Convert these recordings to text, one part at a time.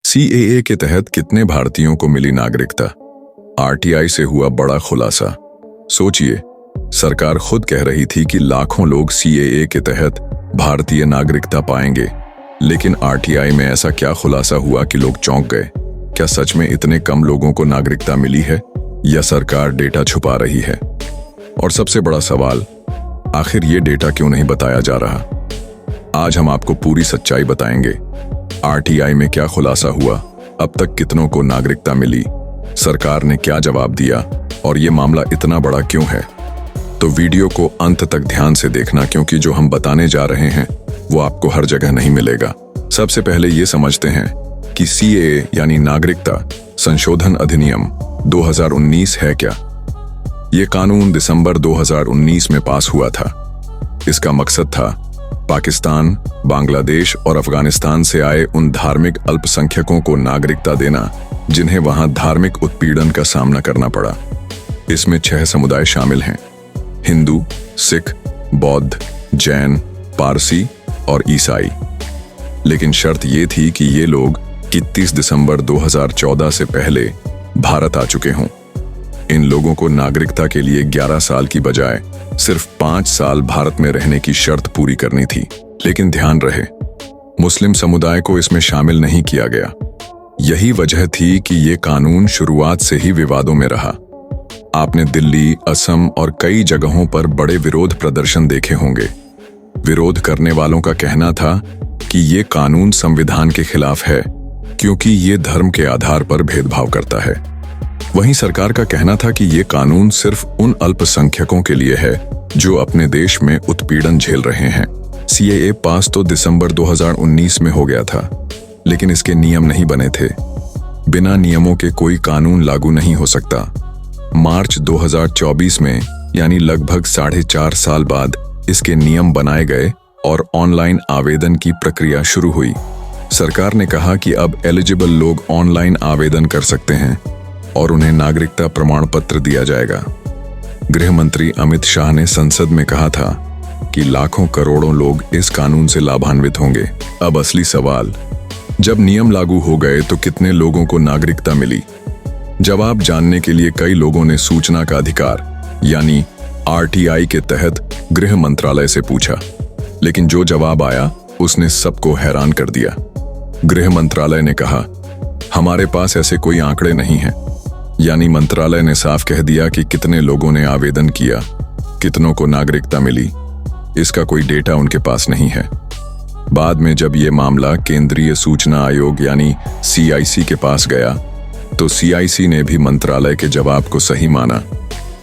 CAA के तहत कितने भारतीयों को मिली नागरिकता? आरटीआई से हुआ बड़ा खुलासा। सोचिए, सरकार खुद कह रही थी कि लाखों लोग सीएए के तहत भारतीय नागरिकता पाएंगे, लेकिन आरटीआई में ऐसा क्या खुलासा हुआ कि लोग चौंक गए? क्या सच में इतने कम लोगों को नागरिकता मिली है या सरकार डेटा छुपा रही है? और सबसे बड़ा सवाल, आखिर ये डेटा क्यों नहीं बताया जा रहा? आज हम आपको पूरी सच्चाई बताएंगे। आरटीआई में क्या खुलासा हुआ, अब तक कितनों को नागरिकता मिली, सरकार ने क्या जवाब दिया और ये मामला इतना बड़ा क्यों है। तो वीडियो को अंत तक ध्यान से देखना, क्योंकि जो हम बताने जा रहे हैं वो आपको हर जगह नहीं मिलेगा। सबसे पहले ये समझते हैं कि सीएए यानी नागरिकता संशोधन अधिनियम 2019 है क्या। ये कानून दिसंबर 2019 में पास हुआ था। इसका मकसद था पाकिस्तान, बांग्लादेश और अफगानिस्तान से आए उन धार्मिक अल्पसंख्यकों को नागरिकता देना जिन्हें वहां धार्मिक उत्पीड़न का सामना करना पड़ा। इसमें 6 समुदाय शामिल हैं: हिंदू, सिख, बौद्ध, जैन, पारसी और ईसाई। लेकिन शर्त ये थी कि ये लोग 31 दिसंबर 2014 से पहले भारत आ चुके हों। इन लोगों को नागरिकता के लिए 11 साल की बजाय सिर्फ 5 साल भारत में रहने की शर्त पूरी करनी थी। लेकिन ध्यान रहे, मुस्लिम समुदाय को इसमें शामिल नहीं किया गया। यही वजह थी कि ये कानून शुरुआत से ही विवादों में रहा। आपने दिल्ली, असम और कई जगहों पर बड़े विरोध प्रदर्शन देखे होंगे। विरोध करने वालों का कहना था कि ये कानून संविधान के खिलाफ है, क्योंकि ये धर्म के आधार पर भेदभाव करता है। वहीं सरकार का कहना था कि ये कानून सिर्फ उन अल्पसंख्यकों के लिए है जो अपने देश में उत्पीड़न झेल रहे हैं। सीएए पास तो दिसंबर 2019 में हो गया था, लेकिन इसके नियम नहीं बने थे। बिना नियमों के कोई कानून लागू नहीं हो सकता। मार्च 2024 में, यानी लगभग 4.5 साल बाद, इसके नियम बनाए गए और ऑनलाइन आवेदन की प्रक्रिया शुरू हुई। सरकार ने कहा कि अब एलिजिबल लोग ऑनलाइन आवेदन कर सकते हैं और उन्हें नागरिकता प्रमाण पत्र दिया जाएगा। गृह मंत्री अमित शाह ने संसद में कहा था कि लाखों करोड़ों लोग इस कानून से लाभान्वित होंगे। अब असली सवाल, जब नियम लागू हो गए तो कितने लोगों को नागरिकता मिली? जवाब जानने के लिए कई लोगों ने सूचना का अधिकार यानी आरटीआई के तहत गृह मंत्रालय से पूछा, लेकिन जो जवाब आया उसने सबको हैरान कर दिया। गृह मंत्रालय ने कहा, हमारे पास ऐसे कोई आंकड़े नहीं हैं। यानी मंत्रालय ने साफ कह दिया कि कितने लोगों ने आवेदन किया, कितनों को नागरिकता मिली, इसका कोई डेटा उनके पास नहीं है। बाद में जब ये मामला केंद्रीय सूचना आयोग यानी सीआईसी के पास गया, तो सीआईसी ने भी मंत्रालय के जवाब को सही माना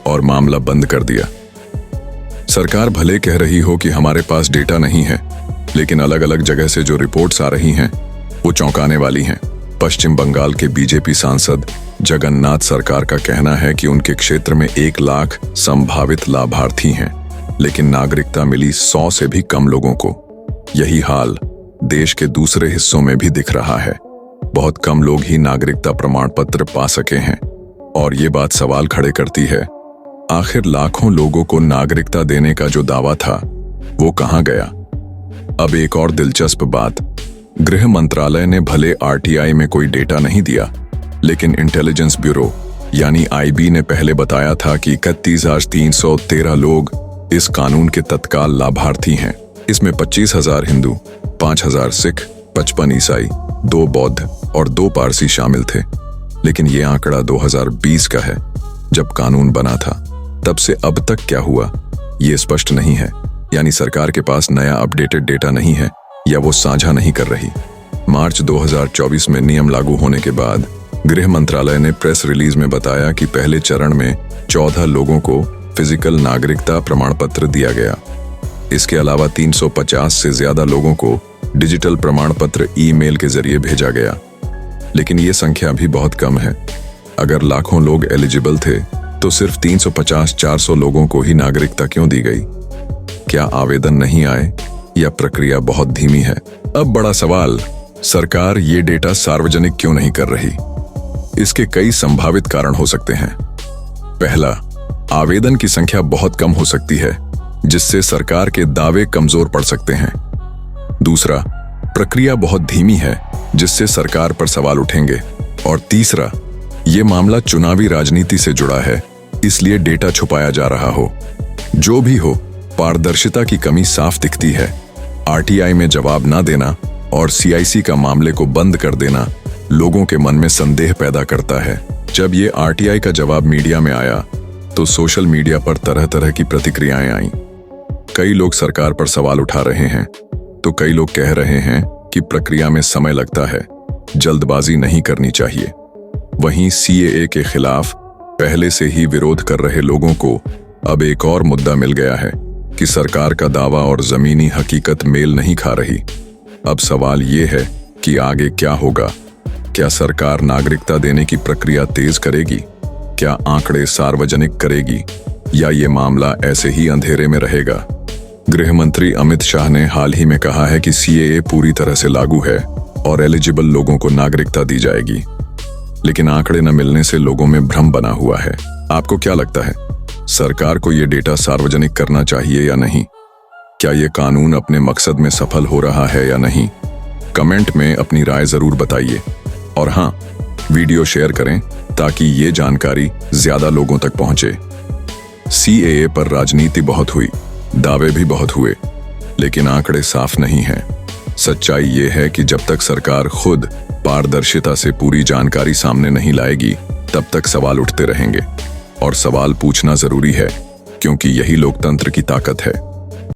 और मामला बंद कर दिया। सरकार भले कह रही हो कि हमारे पास डेटा नहीं है, लेकिन अलग अलग जगह से जो रिपोर्ट्स आ रही हैं वो चौंकाने वाली हैं। पश्चिम बंगाल के बीजेपी सांसद जगन्नाथ सरकार का कहना है कि उनके क्षेत्र में 1 लाख संभावित लाभार्थी हैं, लेकिन नागरिकता मिली 100 से भी कम लोगों को। यही हाल देश के दूसरे हिस्सों में भी दिख रहा है। बहुत कम लोग ही नागरिकता प्रमाण पत्र पा सके हैं और ये बात सवाल खड़े करती है, आखिर लाखों लोगों को नागरिकता देने का जो दावा था वो कहां गया? अब एक और दिलचस्प बात, गृह मंत्रालय ने भले आरटीआई में कोई डेटा नहीं दिया, लेकिन इंटेलिजेंस ब्यूरो यानी आईबी ने पहले बताया था कि 31,313 लोग इस कानून के तत्काल लाभार्थी हैं। इसमें 25,000 हिंदू, 5,000 सिख, 55 ईसाई, 2 बौद्ध और 2 पारसी शामिल थे। लेकिन ये आंकड़ा 2020 का है, जब कानून बना था। तब से अब तक क्या हुआ ये स्पष्ट नहीं है। यानी सरकार के पास नया अपडेटेड डेटा नहीं है या वो साझा नहीं कर रही। मार्च 2024 में नियम लागू होने के बाद गृह मंत्रालय ने प्रेस रिलीज में बताया कि पहले चरण में 14 लोगों को फिजिकल नागरिकता प्रमाण पत्र दिया गया। इसके अलावा 350 से ज्यादा लोगों को डिजिटल प्रमाण पत्र ईमेल के जरिए भेजा गया। लेकिन ये संख्या भी बहुत कम है। अगर लाखों लोग एलिजिबल थे तो सिर्फ 350-400 लोगों को ही नागरिकता क्यों दी गई? क्या आवेदन नहीं आए या प्रक्रिया बहुत धीमी है? अब बड़ा सवाल, सरकार ये डेटा सार्वजनिक क्यों नहीं कर रही? इसके कई संभावित कारण हो सकते हैं। पहला, आवेदन की संख्या बहुत कम हो सकती है, जिससे सरकार के दावे कमजोर पड़ सकते हैं। दूसरा, प्रक्रिया बहुत धीमी है, जिससे सरकार पर सवाल उठेंगे। और तीसरा, ये मामला चुनावी राजनीति से जुड़ा है, इसलिए डेटा छुपाया जा रहा हो। जो भी हो, पारदर्शिता की कमी साफ दिखती है। आरटीआई में जवाब ना देना और सीआईसी का मामले को बंद कर देना लोगों के मन में संदेह पैदा करता है। जब ये आरटीआई का जवाब मीडिया में आया तो सोशल मीडिया पर तरह तरह की प्रतिक्रियाएं आईं। कई लोग सरकार पर सवाल उठा रहे हैं, तो कई लोग कह रहे हैं कि प्रक्रिया में समय लगता है, जल्दबाजी नहीं करनी चाहिए। वहीं सीएए के खिलाफ पहले से ही विरोध कर रहे लोगों को अब एक और मुद्दा मिल गया है कि सरकार का दावा और जमीनी हकीकत मेल नहीं खा रही। अब सवाल ये है कि आगे क्या होगा। क्या सरकार नागरिकता देने की प्रक्रिया तेज करेगी? क्या आंकड़े सार्वजनिक करेगी? या ये मामला ऐसे ही अंधेरे में रहेगा? गृह मंत्री अमित शाह ने हाल ही में कहा है कि सीएए पूरी तरह से लागू है और एलिजिबल लोगों को नागरिकता दी जाएगी, लेकिन आंकड़े न मिलने से लोगों में भ्रम बना हुआ है। आपको क्या लगता है, सरकार को ये डेटा सार्वजनिक करना चाहिए या नहीं? क्या ये कानून अपने मकसद में सफल हो रहा है या नहीं? कमेंट में अपनी राय जरूर बताइए। और हाँ, वीडियो शेयर करें ताकि ये जानकारी ज्यादा लोगों तक पहुंचे। सीएए पर राजनीति बहुत हुई, दावे भी बहुत हुए, लेकिन आंकड़े साफ नहीं हैं। सच्चाई ये है कि जब तक सरकार खुद पारदर्शिता से पूरी जानकारी सामने नहीं लाएगी, तब तक सवाल उठते रहेंगे। और सवाल पूछना जरूरी है, क्योंकि यही लोकतंत्र की ताकत है।